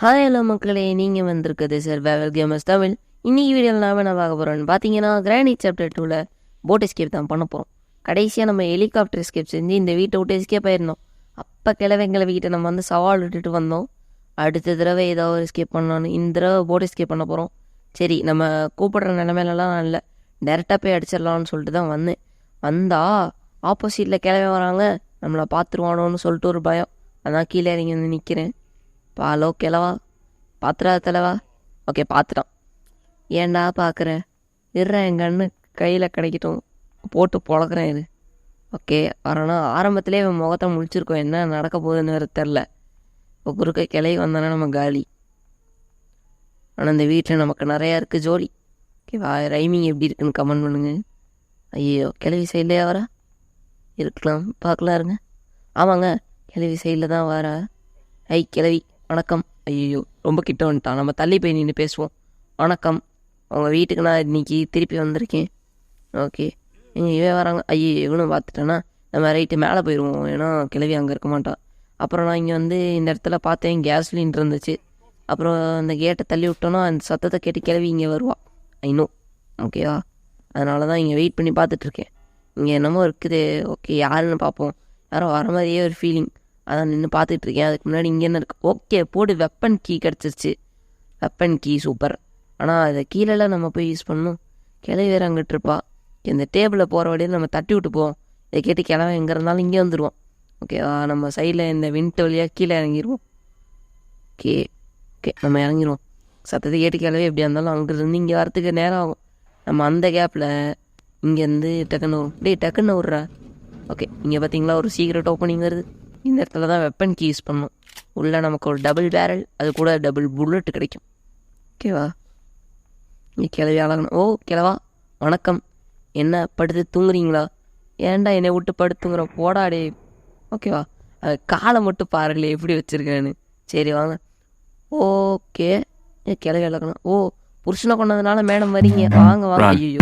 Hi hello மக்களே, நீங்கள் வந்திருக்குது சர்வைவல் கேமர்ஸ் தமிழ். இன்னைக்கு வீடியோவில் நான் என்ன பார்க்க போகிறோன்னு பார்த்தீங்கன்னா, கிரானைட் சாப்டர் 2ல் போட் எஸ்கேப் தான் பண்ண போகிறோம். கடைசியாக நம்ம ஹெலிகாப்டர் எஸ்கேப் செஞ்சு இந்த வீட்டை விட்டு எஸ்கேப் ஆயிருந்தோம். அப்போ கிழவங்களை வீட்டை நம்ம வந்து சவால் விட்டுட்டு வந்தோம். அடுத்த தடவை ஏதோ ஒரு எஸ்கேப் பண்ணணும். இந்த தடவை போட் எஸ்கேப் பண்ண போகிறோம். சரி, நம்ம கூப்பிட்ற நிலமையிலலாம் இல்லை, டேரெக்டாக போய் அடிச்சிடலாம்னு சொல்லிட்டு தான் வந்தா ஆப்போசிட்டில் கிளம்பி வராங்க. நம்மளை பார்த்துருவானோன்னு சொல்லிட்டு ஒரு பயம். அதான் கீழே இறங்கி வந்து நிற்கிறேன். பாலோ கிளவா, பாத்துறா தலைவா. ஓகே, பார்த்துட்டான். ஏன்டா பார்க்குறேன், இருறேன், என் கண்ணு கையில் கிடைக்கட்டும், போட்டு பொழக்கிறேன். இது ஓகே வரணும். ஆரம்பத்திலே இவன் முகத்தை முழிச்சிருக்கோம், என்ன நடக்க போகுதுன்னு வேறு தெரில. இப்போ குறுக்க கிளவி வந்தானே நம்ம காலி. ஆனால் இந்த வீட்டில் நமக்கு நிறையா இருக்குது ஜோலி. ஓகேவா, ரைமிங் எப்படி இருக்குன்னு கமெண்ட் பண்ணுங்க. ஐயோ, கிளவி சைட்லேயே வரா இருக்கலாம், பார்க்கலாம் இருங்க. ஆமாங்க, கிளவி சைடில் தான் வரா. ஐ கிளவி வணக்கம். ஐயோ, ரொம்ப கிட்ட வந்துட்டான். நம்ம தள்ளி போய் நின்று பேசுவோம். வணக்கம், உங்கள் வீட்டுக்கு நான் இன்னைக்கு திருப்பி வந்திருக்கேன். ஓகே, நீங்கள் இவன் வராங்க. ஐயோ, இவனும் பார்த்துட்டேன்னா நம்ம ரைட்டு மேலே போயிடுவோம், ஏன்னா கிளவி அங்கே இருக்க மாட்டான். அப்புறம் நான் இங்கே வந்து இந்த இடத்துல பார்த்தேன், கேஸ் சிலிண்டர் இருந்துச்சு. அப்புறம் அந்த கேட்டை தள்ளி விட்டோன்னா அந்த சத்தத்தை கேட்டு கிளவி இங்கே வருவா. ஐநோ, ஓகேவா, அதனால தான் இங்கே வெயிட் பண்ணி பார்த்துட்ருக்கேன். இங்கே என்னமோ இருக்குது. ஓகே, யாருன்னு பார்ப்போம். யாரோ வர மாதிரியே ஒரு ஃபீலிங், அதான் நின்று பார்த்துட்ருக்கேன். அதுக்கு முன்னாடி இங்கே என்ன இருக்குது? ஓகே, போடு, வெப்பன் கீ கிடச்சிருச்சு. Weapon key super. ஆனால் அதை கீழெல்லாம் நம்ம போய் யூஸ் பண்ணணும். கிளவி வேறு அங்கிட்டு இருப்பா. இந்த டேபிளில் போகிற வழியில் நம்ம தட்டி விட்டு போவோம். இதை கேட்டு கிளவன் எங்கே இருந்தாலும் இங்கே வந்துடுவோம். ஓகேவா, நம்ம சைடில் இந்த விண்ட்டு வழியாக கீழே இறங்கிடுவோம். ஓகே ஓகே, நம்ம இறங்கிடுவோம். சத்தத்தை கேட்டு கிளவி எப்படியா இருந்தாலும் அங்கேருந்து இங்கே வரத்துக்கு நேரம் ஆகும். நம்ம அந்த கேப்பில் இங்கேருந்து டக்குன்னு வரும். டக்குன்னு விட்றா. ஓகே, இங்கே பார்த்தீங்களா ஒரு சீக்ரெட் ஓப்பனிங் வருது. இந்த இடத்துல தான் வெப்பன் கீ யூஸ் பண்ணணும். உள்ளே நமக்கு ஒரு டபுள் பேரல், அது கூட டபுள் புல்லட் கிடைக்கும். ஓகேவா, நீ கிளவி அழகணும். ஓ கிளவா வணக்கம், என்ன படுத்து தூங்குறீங்களா? ஏன்டா என்னை விட்டு படுத்துங்கிற போடாடே. ஓகேவா, அது காலை மட்டும் பாருங்களே எப்படி வச்சுருக்கேன்னு. சரி வாங்க. ஓகே, கிளவி அழகணும். ஓ, புருஷனை கொண்டதுனால மேடம் வரீங்க, வாங்க வாங்க. ஐயோ,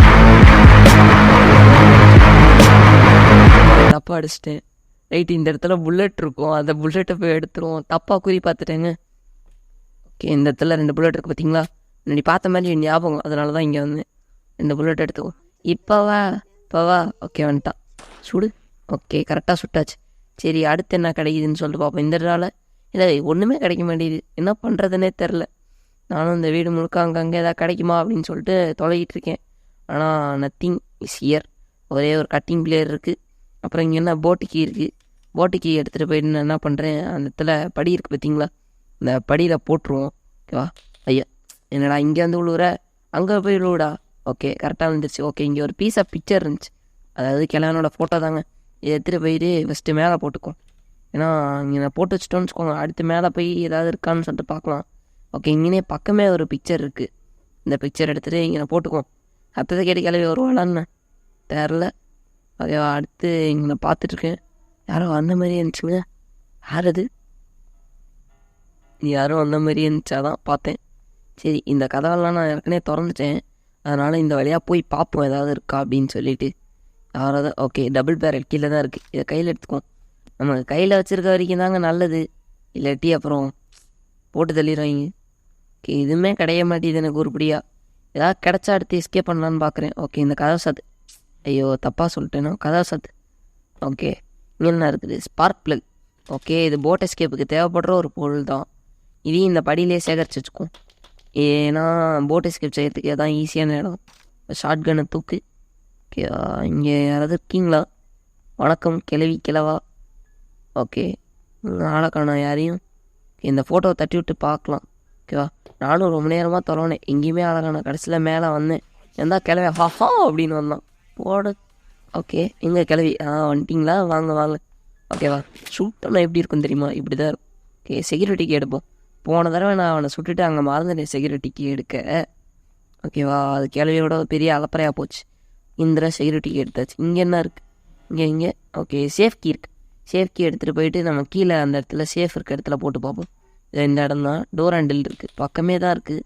தப்பா அடிச்சிட்டேன். ரைட்டு, இந்த இடத்துல புல்லட் இருக்கும், அந்த புல்லட்டை போய் எடுத்துருவோம். தப்பாக குறி பார்த்துட்டேங்க. ஓகே, இந்த இடத்துல 2 புல்லட் இருக்குது பார்த்தீங்களா? முன்னாடி பார்த்த மாதிரி ஞாபகம், அதனால தான் இங்கே வந்து 2 புல்லட் எடுத்துக்கோ. இப்போவா ஓகே, வந்துட்டான். சுடு. ஓகே, கரெக்டாக சுட்டாச்சு. சரி, அடுத்து என்ன கிடைக்குதுன்னு சொல்லிட்டு பார்ப்போம். இந்த இடத்துல இல்லை, ஒன்றுமே கிடைக்க மாட்டேங்குது, என்ன பண்ணுறதுன்னே தெரில. நானும் இந்த வீடு முழுக்க அங்கங்கே எதாவது கிடைக்குமா அப்படின்னு சொல்லிட்டு தொலைகிட்டு இருக்கேன். ஆனால் நத்திங் இஸ் ஹியர். ஒரே ஒரு கட்டிங் பிளேயர் இருக்குது. அப்புறம் இங்கே என்ன போட்டு கீ இருக்குது. போட்டு கீ எடுத்துகிட்டு போயிட்டு நான் என்ன பண்ணுறேன், அந்த இடத்துல படி இருக்குது பார்த்தீங்களா, இந்த படியில் போட்டுருவோம். ஓகேவா. ஐயா, என்னடா இங்கே வந்து விழுவுற, அங்கே போய் விழுவுடா. ஓகே, கரெக்டாக வந்துருச்சு. ஓகே, இங்கே ஒரு பீஸ் ஆஃப் பிக்சர் இருந்துச்சு, அதாவது கிழவனோட ஃபோட்டோ தாங்க. இதை எடுத்துகிட்டு போயிட்டு ஃபஸ்ட்டு மேலே போட்டுக்கும். ஏன்னா இங்கே நான் போட்டு வச்சுட்டோன்னு வச்சுக்கோங்க, அடுத்து மேலே போய் ஏதாவது இருக்கான்னு சொல்லிட்டு பார்க்கலாம். ஓகே, இங்கேனே பக்கமே ஒரு பிக்சர் இருக்குது. இந்த பிக்சர் எடுத்துகிட்டு இங்கே நான் போட்டுக்குவோம். சத்தத்தை கேட்டு கிளவி வருவாளான்னு தெரில. ஓகேவா, அடுத்து இங்கே நான் பார்த்துட்ருக்கேன். யாரோ அந்த மாதிரி இருந்துச்சுங்க. யார் அது? யாரும் அந்த மாதிரி இருந்துச்சாதான் பார்த்தேன். சரி, இந்த கதவெல்லாம் நான் ஏற்கனவே திறந்துட்டேன், அதனால் இந்த வழியாக போய் பார்ப்போம் ஏதாவது இருக்கா அப்படின்னு சொல்லிட்டு. யாராவது ஓகே, டபுள் பேரல் கீழே தான் இருக்குது, இதை கையில் எடுத்துக்குவோம். நம்ம கையில் வச்சுருக்க வரைக்கும் தாங்க நல்லது, இல்லாட்டி அப்புறம் போட்டு தள்ளிடுவாங்க. ஓகே, இதுவுமே கிடைக்க மாட்டேது எனக்கு உருப்படியாக. ஏதாவது கிடச்சா அடுத்து எஸ்கேப் பண்ணலான்னு பார்க்குறேன். ஓகே, இந்த கதவை சாத்து. ஐயோ, தப்பாக சொல்லிட்டேனோ, கதவை சாத்து. ஓகே, இங்கே என்ன இருக்குது? Spark plug. ஓகே, இது போட் எஸ்கேப்புக்கு தேவைப்படுற ஒரு பொருள் தான். இதையும் இந்த படியிலே சேகரித்து வச்சுக்கும், ஏன்னா போட் எஸ்கேப் செய்யறதுக்கு அதான் ஈஸியான இடம். ஷார்ட் கன்னை தூக்கு. ஓகே, இங்கே யாராவது இருக்கீங்களா? வணக்கம் கிளவி கிளவா. ஓகே, ஆளக்கான யாரையும். இந்த ஃபோட்டோவை தட்டி விட்டு பார்க்கலாம். ஓகேவா, நானும் ரொம்ப நேரமாக தொலைனேன், எங்கேயுமே ஆளக்கான. கடைசியில் மேலே வந்தேன், எந்தா கிளவி ஹாஹா அப்படின்னு வந்தான் போட. ஓகே, எங்கே கிளவி? வந்துட்டிங்களா, வாங்க வாங்க. ஓகேவா, ஷூட்டெல்லாம் எப்படி இருக்கும் தெரியுமா? இப்படி தான் இருக்கும். ஓகே, செக்யூரிட்டிக்கு எடுப்போம். போன தடவை நான் அவனை சுட்டுட்டு அங்கே மறந்துட்டேன் செக்யூரிட்டிக்கு எடுக்க. ஓகேவா, அது கிளவியோட பெரிய அலப்பறையாக போச்சு. இந்த தடவை செக்யூரிட்டிக்கு எடுத்தாச்சு. இங்கே என்ன இருக்குது? இங்கே ஓகே, சேஃப் கீ இருக்குது. சேஃப் கீ எடுத்துகிட்டு போயிட்டு நம்ம கீழே அந்த இடத்துல சேஃப் இருக்க இடத்துல போட்டு பார்ப்போம். இந்த இடம் தான், டோர் ஹேண்டில் இருக்குது, பக்கமே தான் இருக்குது.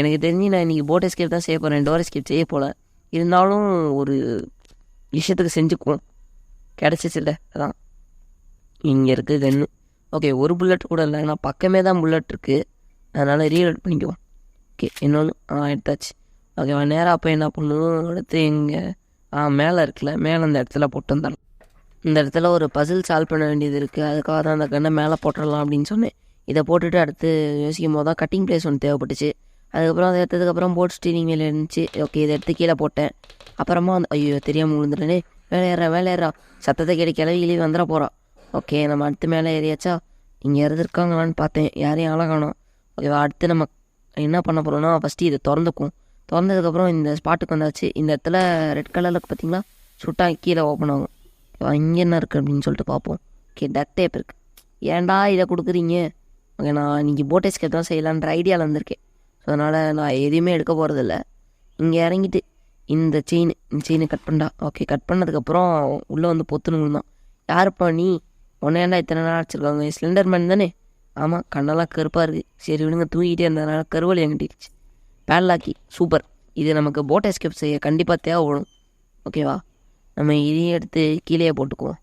எனக்கு தெரிஞ்சு நான் இன்றைக்கி போட் எஸ்கேப் தான் செய்ய போகிறேன், டோர் எஸ்கேப் செய்ய போல. இருந்தாலும் ஒரு விஷயத்துக்கு செஞ்சுக்குவோம். கிடச்சிச்சு இல்லை, அதான் இங்கே இருக்குது கன்று. ஓகே, ஒரு புல்லட் கூட இல்லை, ஏன்னா பக்கமே தான் புல்லட் இருக்குது. அதனால் ரீலோட் பண்ணிக்குவோம். ஓகே இன்னொன்று எடுத்தாச்சு. ஓகேவா, நேராக போய் என்ன பண்ணுவோம், அடுத்து எங்கே மேலே இருக்குல்ல, மேலே அந்த இடத்துல போட்டு வந்துடலாம். இந்த இடத்துல ஒரு பசில் சால்வ் பண்ண வேண்டியது இருக்குது. அதுக்காக தான் அந்த கன்னை மேலே போட்டுடலாம் அப்படின்னு சொன்னேன். இதை போட்டுட்டு அடுத்து யோசிக்கும் போது தான் கட்டிங் பிளேஸ் ஒன்று தேவைப்பட்டுச்சு. அதுக்கப்புறம் அதை எடுத்ததுக்கப்புறம் போட் ஸ்டீரிங் மேலே இருந்துச்சு. ஓகே இதை எடுத்து கீழே போட்டேன். அப்புறமா அந்த ஐயோ தெரியாமல் விழுந்துட்டேனே, மேலே ஏறா சத்தத்தை கேட்டு கிளவி கிளவி வந்துட போகிறான். ஓகே நம்ம அடுத்து மேலே ஏறியாச்சா, இங்கே யாராவது இருக்காங்களான்னு பார்த்தேன், யாரையும் அழகானோம். ஓகேவா, அடுத்து நம்ம என்ன பண்ண போகிறோம்னா ஃபஸ்ட்டு இதை திறந்ததுக்கப்புறம் இந்த ஸ்பாட்டுக்கு வந்தாச்சு. இந்த இடத்துல ரெட் கலரில் பார்த்தீங்களா சுட்டா கீழே ஓப்பன் ஆகும். ஓகேவா, இங்கே என்ன இருக்குது அப்படின்னு சொல்லிட்டு பார்ப்போம். ஓகே டக் டேப் இருக்குது. ஏன்டா இதை கொடுக்குறீங்க? ஓகே நான் இன்றைக்கி போட் எஸ்கேப் தான் செய்யலான்ற ஐடியாவில் வந்திருக்கேன். ஸோ அதனால் நான் எதுவுமே எடுக்க போகிறதில்ல. இங்கே இறங்கிட்டு இந்த செயினை கட் பண்ணா. ஓகே கட் பண்ணதுக்கப்புறம் உள்ளே வந்து பொத்துணுங்க தான். யாருப்பா நீ? உன்னையாண்டா இத்தனை நாள் அடிச்சிருக்காங்க, ஸ்லெண்டர் மேன் தானே? ஆமாம், கண்ணெல்லாம் கருப்பாக இருக்குது. சரி விடுங்க, தூங்கிட்டே இருந்ததுனால கருவலி எங்கிட்டிருச்சு. பேட்லாக்கி சூப்பர். இது நமக்கு போட் எஸ்கேப் செய்ய கண்டிப்பாக தேவைப்படும். ஓகேவா, நம்ம இதையும் எடுத்து கீழே போட்டுக்குவோம்.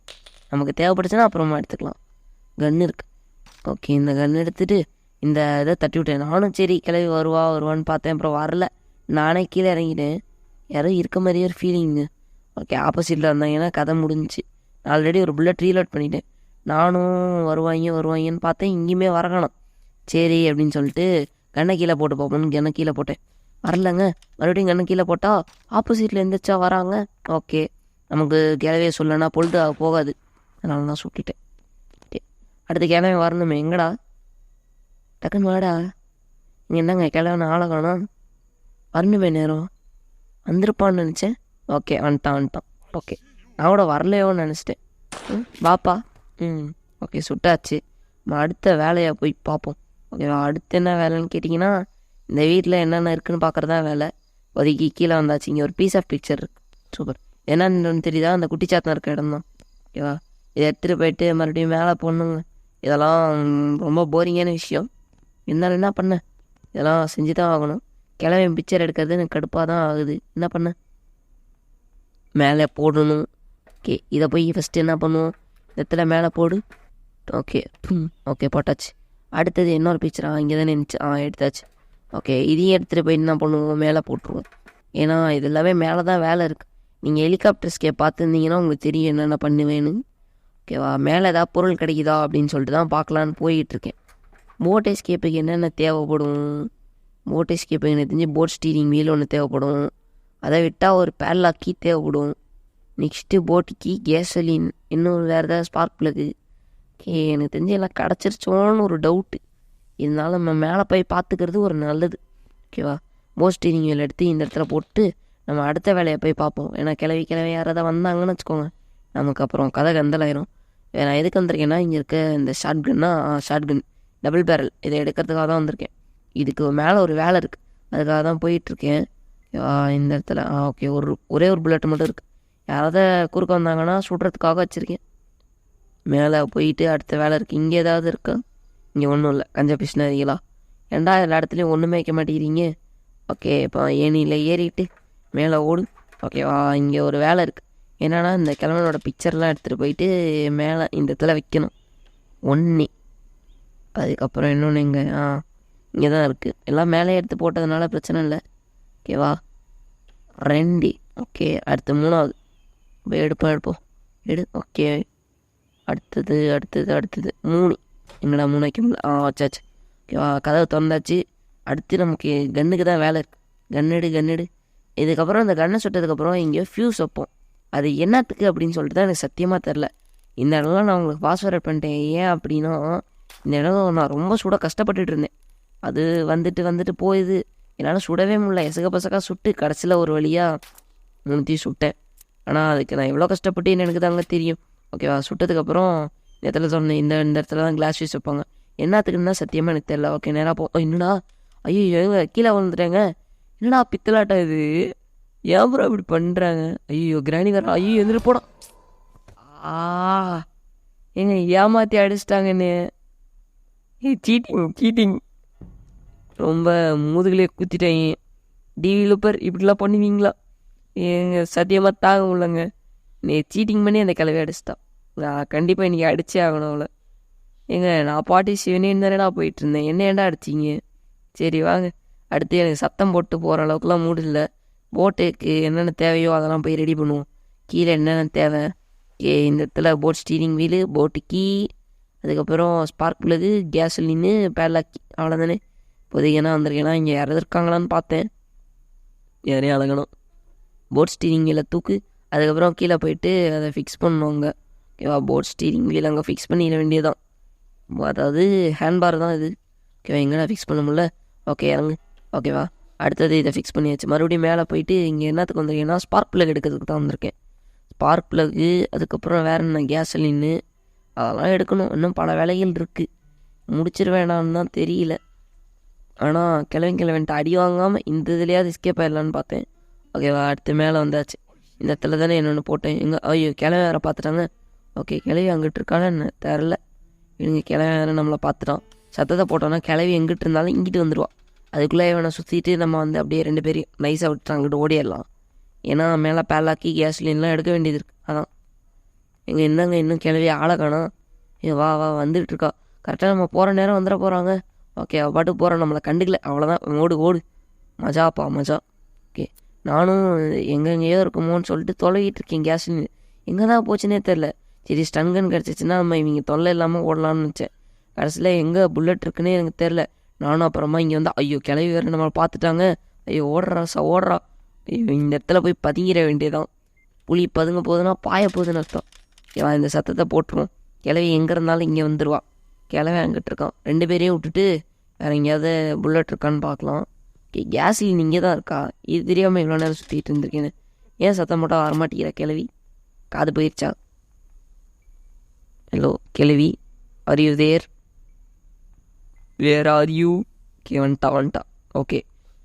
நமக்கு தேவைப்படுச்சுன்னா அப்புறமா எடுத்துக்கலாம். கன் இருக்குது. ஓகே இந்த கன் எடுத்துகிட்டு இந்த இதை தட்டி விட்டேன். நானும் சரி கிளவி வருவான்னு பார்த்தேன். அப்புறம் வரல, நானே கீழே இறங்கிட்டேன். யாரும் இருக்க மாதிரியே ஒரு ஃபீலிங்கு. ஓகே ஆப்போசிட்டில் வந்தாங்கன்னா கதை முடிஞ்சிச்சு. ஆல்ரெடி ஒரு புல்லட் ரீலோட் பண்ணிட்டேன். நானும் வருவாங்கன்னு பார்த்தேன், இங்கேயுமே வரணும். சரி அப்படின்னு சொல்லிட்டு கண்ணை கீழே போட்டு பார்ப்போம்னு கண்ணை கீழே போட்டேன். வரலங்க. மறுபடியும் கண்ணை கீழே போட்டால் ஆப்போசிட்டில் எந்திரிச்சா வராங்க. ஓகே நமக்கு கிளவியை சொல்லனா பொழுது போகாது, அதனால நான் சுட்டிட்டேன். ஓகே அடுத்து கிளவி வரணுமே, எங்கடா டக்குன்னு வாடா. இங்கே என்னங்க கிளவன ஆளகானா? வரணுமே நேரம் வந்திருப்பான்னு நினச்சேன். ஓகே வந்துட்டான். ஓகே நான் கூட வரலையோன்னு நினச்சிட்டேன். வாப்பா. ஓகே சுட்டாச்சு. நம்ம அடுத்த வேலையை போய் பார்ப்போம். ஓகேவா, அடுத்து என்ன வேலைன்னு கேட்டிங்கன்னா, இந்த வீட்டில் என்னென்ன இருக்குதுன்னு பார்க்குறதா வேலை. ஒதுக்கி கீழே வந்தாச்சு. இங்கே ஒரு பீஸ் ஆஃப் பிக்சர் இருக்குது. சூப்பர். என்னன்னு தெரியுதா, அந்த குட்டிச்சாத்தம் இருக்க இடம் தான். ஓகேவா, இதை எடுத்துகிட்டு போயிட்டு மறுபடியும் மேலே போடணுங்க. இதெல்லாம் ரொம்ப போரிங்கான விஷயம். இருந்தாலும் என்ன பண்ண, இதெல்லாம் செஞ்சு தான் ஆகணும். கிளம்பி பிக்சர் எடுக்கிறது எனக்கு கடுப்பாக தான் ஆகுது. என்ன பண்ண, மேலே போடணும். ஓகே இதை போய் ஃபஸ்ட்டு என்ன பண்ணுவோம், இடத்துல மேலே போடு. ஓகே போட்டாச்சு. அடுத்தது இன்னொரு பிக்சரா இங்கே தானே இருந்துச்சு. எடுத்தாச்சு. ஓகே இதையும் எடுத்துகிட்டு போய் என்ன பண்ணுவோம், மேலே போட்டுருவோம். ஏன்னா இது எல்லாமே மேலே தான் வேலை இருக்குது. நீங்கள் ஹெலிகாப்டர் ஸ்கேப் பார்த்துருந்தீங்கன்னா உங்களுக்கு தெரியும் என்னென்ன பண்ணுவேன்னு. ஓகேவா, மேலே ஏதாவது பொருள் கிடைக்குதா அப்படின்னு சொல்லிட்டு தான் பார்க்கலான்னு போயிட்டுருக்கேன். போட் எஸ்கேப்புக்கு என்னென்ன தேவைப்படும், போட் எஸ்கேப்புக்கு எனக்கு தெரிஞ்சு போட் ஸ்டீரிங் வீல் ஒன்று தேவைப்படும். அதை விட்டால் ஒரு பேட்லாக் கீ தேவைப்படும். நெக்ஸ்ட்டு போட்டு கீ, கேசலின், இன்னும் வேறு ஏதாவது ஸ்பார்க் ப்ளக்கு. ஓகே எனக்கு தெரிஞ்சு எல்லாம் கிடச்சிருச்சோன்னு ஒரு டவுட்டு. இதனால நம்ம மேலே போய் பார்த்துக்கிறது ஒரு நல்லது. ஓகேவா, போட் ஸ்டீரிங் வீல் எடுத்து இந்த இடத்துல போட்டு நம்ம அடுத்த வேலையை போய் பார்ப்போம். ஏன்னா கிளவி யாராவது வந்தாங்கன்னு வச்சுக்கோங்க, நமக்கு அப்புறம் கதை கந்தலாயிரும். நான் எதுக்கு வந்திருக்கேன்னா, இங்கே இருக்க இந்த ஷார்ட் கன் டபுள் பேரல் இதை எடுக்கிறதுக்காக தான் வந்திருக்கேன். இதுக்கு மேலே ஒரு வேலை இருக்குது, அதுக்காக தான் போயிட்டுருக்கேன். இந்த இடத்துல ஓகே ஒரே ஒரு புல்லட் மட்டும் இருக்குது. யாராவது குறுக்க வந்தாங்கன்னா சுடுறதுக்காக வச்சுருக்கேன். மேலே போயிட்டு அடுத்த வேலை இருக்குது. இங்கே ஏதாவது இருக்கா? இங்கே ஒன்றும் இல்லை, கஞ்ச பிஷ்னரிங்களா. ஏன்டா எல்லா இடத்துலையும் ஒன்றுமே வைக்க மாட்டேங்கிறீங்க. ஓகே இப்போ ஏனியில் ஏறிட்டு மேலே ஓடு. ஓகேவா, இங்கே ஒரு வேலை இருக்குது. என்னென்னா இந்த கிழவனோட பிக்சர்லாம் எடுத்துகிட்டு போயிட்டு மேலே இந்த இடத்துல வைக்கணும். ஒன்று அதுக்கப்புறம் இன்னொன்று இங்கே தான் இருக்குது. எல்லாம் மேலே எடுத்து போட்டதுனால பிரச்சனை இல்லை. ஓகேவா, 2. ஓகே அடுத்து 3வது போய் எடுப்போம் எடு. ஓகே அடுத்தது 3. எங்கடா 3 வைக்க முடியல. வச்சாச்சு. ஓகேவா, கதவை திறந்தாச்சு. அடுத்து நமக்கு கன்னுக்கு தான் வேலை இருக்குது. கன்னெடு. இதுக்கப்புறம் இந்த கன்னை சுட்டதுக்கப்புறம் இங்கே ஃப்யூஸ் வைப்போம். அது என்னத்துக்கு அப்படின்னு சொல்லிட்டு தான் எனக்கு சத்தியமாக தெரில. இந்த இடம்லாம் நான் உங்களுக்கு பாஸ்வேர்ட் பண்ணிட்டேன். ஏன் அப்படின்னா, இந்த இடம் நான் ரொம்ப சுட கஷ்டப்பட்டுட்டு இருந்தேன். அது வந்துட்டு போயிது. என்னால் சுடவே முடியல. பசக்கா சுட்டு கடைசியில் ஒரு வழியாக 3 சுட்டேன். ஆனால் அதுக்கு நான் எவ்வளோ கஷ்டப்பட்டேன்னு எனக்கு தாங்க தெரியும். ஓகேவா, சுட்டதுக்கப்புறம் இந்த இடத்துல சொன்னேன், இந்த இடத்துல தான் கிளாஸ் யூஸ் வைப்பாங்க. என்னத்துக்குன்னு தான் சத்தியமாக எனக்கு தெரில. ஓகே நேராக என்னடா ஐயோ கீழே விழுந்துட்டேங்க. என்னடா பித்தலாட்டம் இது, ஏன் ப்ரோ இப்படி பண்ணுறாங்க? ஐயோ கிராணி வர. ஐயோ எந்திரி போடும். ஏங்க ஏமாற்றி அடிச்சிட்டாங்கன்னு. சீட்டிங் ரொம்ப முதுகிலே குத்திட்டாங்க. டிவிலப்பர் இப்படிலாம் பண்ணுவீங்களா? ஏங்க சத்தியமாக தாங்க முடியலங்க. நீ சீட்டிங் பண்ணி அந்த கிளவி அடிச்சிட்டான். நான் கண்டிப்பாக இன்றைக்கி அடிச்சே ஆகணும் அவளை. ஏங்க நான் பாட்டி சிவனேன்னு தானேடா போயிட்டுருந்தேன், என்ன ஏன்டா அடிச்சிங்க? சரி வாங்க. அடுத்து எனக்கு சத்தம் போட்டு போகிற அளவுக்குலாம் மூடு இல்லை. போட்டுக்கு என்னென்ன தேவையோ அதெல்லாம் போய் ரெடி பண்ணுவோம். கீழே என்னென்ன தேவை, இந்த இடத்துல போட் ஸ்டீரிங் வீலு, போட்டு கீ, அதுக்கப்புறம் ஸ்பார்க் பிளகு, கேஸ்லின்னு, பேட்லாக்கி, அவ்வளோதானே. இப்போதைக்கு என்ன வந்திருக்கேன்னா இங்கே யாராவது இருக்காங்களான்னு பார்த்தேன். யாரையும் அழகணும். போட் ஸ்டீரிங் வீலை தூக்கு, அதுக்கப்புறம் கீழே போயிட்டு அதை ஃபிக்ஸ் பண்ணுவாங்க. ஓகேவா, போட் ஸ்டீரிங் வீல் அங்கே ஃபிக்ஸ் பண்ணிட வேண்டியதான். அதாவது ஹேண்ட்பார் தான் இது. ஓகேவா, எங்கடா ஃபிக்ஸ் பண்ண முடியல. ஓகே இறங்கு. ஓகேவா, அடுத்தது இதை ஃபிக்ஸ் பண்ணியாச்சு. மறுபடியும் மேலே போயிட்டு இங்கே என்னத்துக்கு வந்திருக்கேன்னா ஸ்பார்க் ப்ளக் எடுக்கிறதுக்கு தான் வந்திருக்கேன். ஸ்பார்க் ப்ளக்கு, அதுக்கப்புறம் வேறு என்ன, கேஸ்லின்னு, அதெல்லாம் எடுக்கணும். இன்னும் பல வேலைகள் இருக்குது, முடிச்சிருவேணான்னு தான் தெரியல. ஆனால் கிழவன்ட்டு அடி வாங்காமல் இந்த இதுலையாவது எஸ்கேப் ஆயிடலான்னு பார்த்தேன். ஓகேவா, அடுத்து மேலே வந்தாச்சு. இந்த இடத்துல தானே என்னென்னு போட்டேன். எங்கே ஐயோ கிழவன் வேறு பார்த்துட்டாங்க. ஓகே, கிழவி அங்கிட்டு இருக்கானே என்ன தெரில. இவங்க கிழவன் வேறு நம்மளை பார்த்துட்டான். சத்தத்தை போட்டோன்னா கிழவி எங்கிட்டு இருந்தாலும் இங்கிட்டு வந்துடுவான். அதுக்குள்ளே இவனை சுற்றிட்டு நம்ம வந்து அப்படியே 2 பேரையும் நைஸாக விட்டு அங்கிட்டு ஓடிடலாம். ஏன்னா மேலே பேலாக்கி கேஸ்லின்லாம் எடுக்க வேண்டியது இருக்குது. அதான் எங்கே என்னங்க இன்னும் கிழவி ஆளை காணோம். வா வா வந்துட்டு இருக்கா. கரெக்டாக நம்ம போகிற நேரம் வந்துட போகிறாங்க. ஓகே, அவள் பாட்டுக்கு போகிறோம், நம்மளை கண்டுக்கல, அவ்வளோதான். ஓடு ஓடு, மஜாப்பா மஜா. ஓகே, நானும் எங்கெங்கேயோ இருக்குமோன்னு சொல்லிட்டு தொலைகிட்டு இருக்கேன். கேஸ்லின் எங்கே தான் போச்சுன்னே தெரில. சரி ஸ்டங்கன் கிடச்சிச்சின்னா நம்ம இவங்க தொல்லை இல்லாமல் ஓடலான்னு நினச்சேன். கடைசியில் எங்கே புல்லட் இருக்குன்னே எனக்கு தெரில. நானும் அப்புறமா இங்கே வந்து ஐயோ கிளவி வேறு நம்மளை பார்த்துட்டாங்க. ஐயோ ஓடுறா ஓடுறா. ஐயோ இந்த இடத்துல போய் பதுங்கிட வேண்டியதான். புலி பதுங்க போகுதுன்னா பாய போகுதுன்னு அர்த்தம். ஏவா இந்த சத்தத்தை போட்டுருவோம். கிளவி எங்கே இருந்தாலும் இங்கே வந்துடுவா. கிளவி அங்கிட்டு இருக்கான். 2 பேரையும் விட்டுட்டு வேறு எங்கேயாவது புல்லட் இருக்கான்னு பார்க்கலாம். ஓகே, கேஸ்லின் இங்கே தான் இருக்கா. இது தெரியாமல் இவ்வளோ நேரம் சுற்றிட்டு இருந்திருக்கேன்னு. ஏன் சத்தம் போட்டால் வரமாட்டேங்கிற கிளவி? காது போயிடுச்சா? ஹலோ கிளவி, are you there? Where are you? Okay, வந்துட்டா. ஓகே,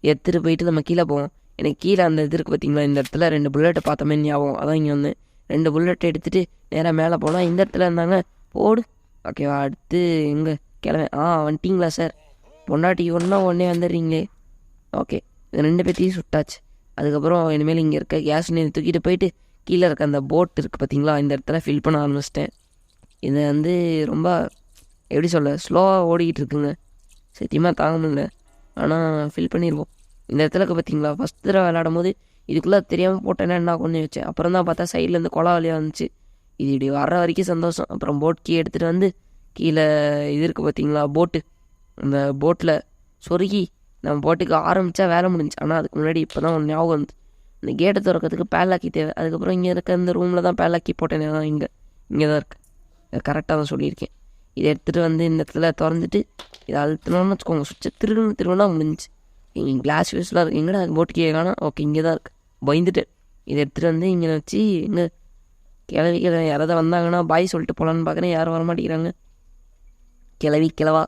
எடுத்துகிட்டு போயிட்டு நம்ம கீழே போவோம். எனக்கு கீழே அந்த இது இருக்குது பார்த்தீங்களா, இந்த இடத்துல 2 புல்லட்டை பார்த்தோமே ஞாபகம். அதான் இங்கே வந்து 2 புல்லட்டை எடுத்துகிட்டு நேராக மேலே போனால் இந்த இடத்துல இருந்தாங்க. போடு. ஓகேவா, அடுத்து எங்கே கிளம்பேன். வந்துட்டிங்களா சார்? பொண்டாட்டி ஒன்றா உடனே வந்துடுறீங்களே. ஓகே, இது 2 பேர்த்தையும் சுட்டாச்சு. அதுக்கப்புறம் இனிமேல் இங்கே இருக்க கேஸ் தூக்கிட்டு போயிட்டு கீழே இருக்க அந்த போட் இருக்குது பார்த்தீங்களா, இந்த இடத்துல ஃபில் பண்ண ஆரம்பிச்சிட்டேன். இது வந்து ரொம்ப எப்படி சொல்ல, ஸ்லோவாக ஓடிக்கிட்டு இருக்குங்க. சத்தியமாக தாங்க முடியல. ஆனால் ஃபில் பண்ணிடுவோம். இந்த இடத்துல பார்த்தீங்களா, ஃபஸ்ட் தடவை விளையாடும் போது இதுக்குள்ளே தெரியாமல் போட்டேன்னா என்ன கொண்டு வச்சேன். அப்புறம் தான் பார்த்தா சைட்லேருந்து கொலா வழியாக வந்துச்சு. இது இப்படி வர்ற வரைக்கும் சந்தோஷம். அப்புறம் போட் கீ எடுத்துகிட்டு வந்து கீழே இது இருக்குது பார்த்தீங்களா போட்டு, அந்த போட்டில் சொருகி நம்ம போட்டுக்கு ஆரம்பித்தா வேலை முடிஞ்சு. ஆனால் அதுக்கு முன்னாடி இப்போ தான் ஒன்று ஞாபகம் வந்து இந்த கேட்டை திறக்கிறதுக்கு பேலாக்கி தேவை. அதுக்கப்புறம் இங்கே இருக்க இந்த ரூமில் தான் பேலாக்கி போட்டேன். இங்கே தான் இருக்குது. கரெக்டாக தான் சொல்லியிருக்கேன். இதை எடுத்துகிட்டு வந்து இந்த இடத்துல திறந்துட்டு இதை அழுத்தினோன்னு வச்சுக்கோங்க, சுவிட்சை திருவினா முடிஞ்சிச்சு. இங்கே கிளாஸ் யூஸ்லாம் இருக்குது. எங்கடா போட்டு கீழே காணோம். ஓகே, இங்கே தான் இருக்குது. பயந்துட்டு இதை எடுத்துகிட்டு வந்து இங்கே வச்சு இங்கே கிளவி யாராவது வந்தாங்கன்னா பாய் சொல்லிட்டு போகலான்னு பார்க்குறேன். யாரும் வரமாட்டேங்கிறாங்க. கிளவா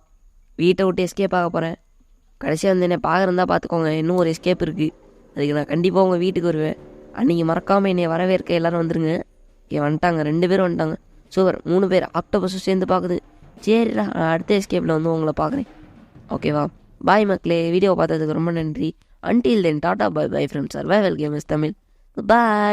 வீட்டை விட்டு எஸ்கேப் ஆக போகிறேன். கடைசியாக வந்து என்னை பார்க்குறதா பார்த்துக்கோங்க. இன்னும் ஒரு எஸ்கேப் இருக்குது. அதுக்கு நான் கண்டிப்பாக உங்கள் வீட்டுக்கு வருவேன். அன்றைக்கி மறக்காமல் என்னை வரவேற்க எல்லோரும் வந்துருங்க. ஓகே, வந்துட்டாங்க. 2 பேரும் வந்துட்டாங்க. சூப்பர், 3 பேர். ஆக்டோபஸும் சேர்ந்து பார்க்குது. சரிடா, அடுத்த எஸ்கேப்பில் வந்து உங்களை பார்க்குறேன். ஓகேவா, பாய் மக்களே. வீடியோ பார்த்ததுக்கு ரொம்ப நன்றி. Until then tata, bye bye from survival gamers Tamil. Bye.